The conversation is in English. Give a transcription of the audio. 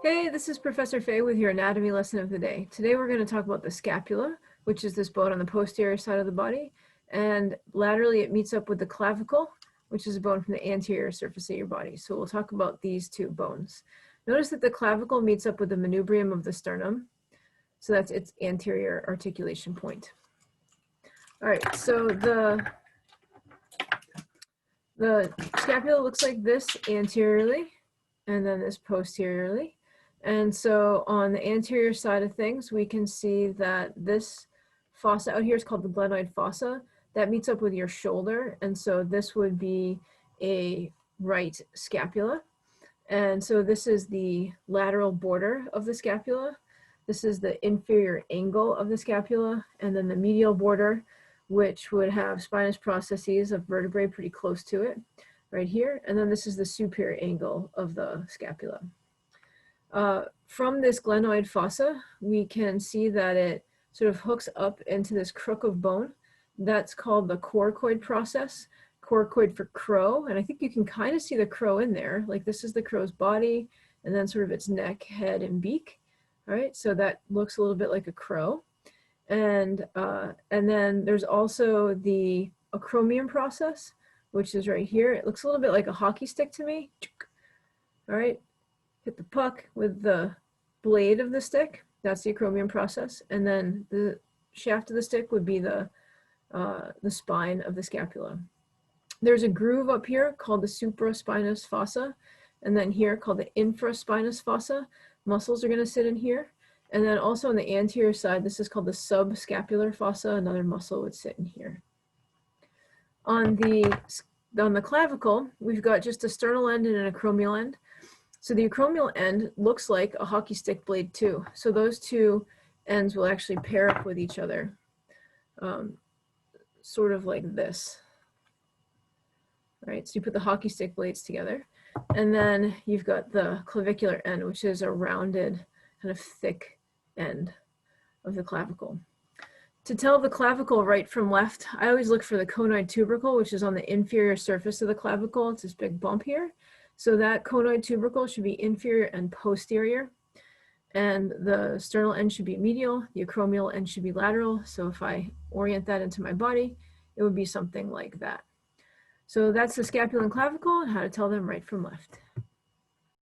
Hey, this is Professor Fay with your anatomy lesson of the day. Today we're going to talk about the scapula, which is this bone on the posterior side of the body, and laterally it meets up with the clavicle, which is a bone from the anterior surface of your body. So we'll talk about these two bones. Notice that the clavicle meets up with the manubrium of the sternum, so that's its anterior articulation point. All right, so the scapula looks like this anteriorly, and then this posteriorly. And so on the anterior side of things, we can see that this fossa out here is called the glenoid fossa. That meets up with your shoulder. And so this would be a right scapula. And so this is the lateral border of the scapula. This is the inferior angle of the scapula. And then the medial border, which would have spinous processes of vertebrae pretty close to it right here. And then this is the superior angle of the scapula. From this glenoid fossa, we can see that it sort of hooks up into this crook of bone. That's called the coracoid process. Coracoid for crow, and I think you can kind of see the crow in there. Like this is the crow's body, and then sort of its neck, head, and beak. All right, so that looks a little bit like a crow. And then there's also the acromion process, which is right here. It looks a little bit like a hockey stick to me. All right. Hit the puck with the blade of the stick. That's the acromion process. And then the shaft of the stick would be the spine of the scapula. There's a groove up here called the supraspinous fossa, and then here called the infraspinous fossa. Muscles are going to sit in here. And then also on the anterior side, this is called the subscapular fossa. Another muscle would sit in here. On the clavicle, we've got just a sternal end and an acromial end. So the acromial end looks like a hockey stick blade too. So those two ends will actually pair up with each other, sort of like this. All right, so you put the hockey stick blades together, and then you've got the clavicular end, which is a rounded, kind of thick end of the clavicle. To tell the clavicle right from left, I always look for the conoid tubercle, which is on the inferior surface of the clavicle. It's this big bump here. So that conoid tubercle should be inferior and posterior, and the sternal end should be medial, the acromial end should be lateral. So if I orient that into my body, it would be something like that. So that's the scapula and clavicle and how to tell them right from left.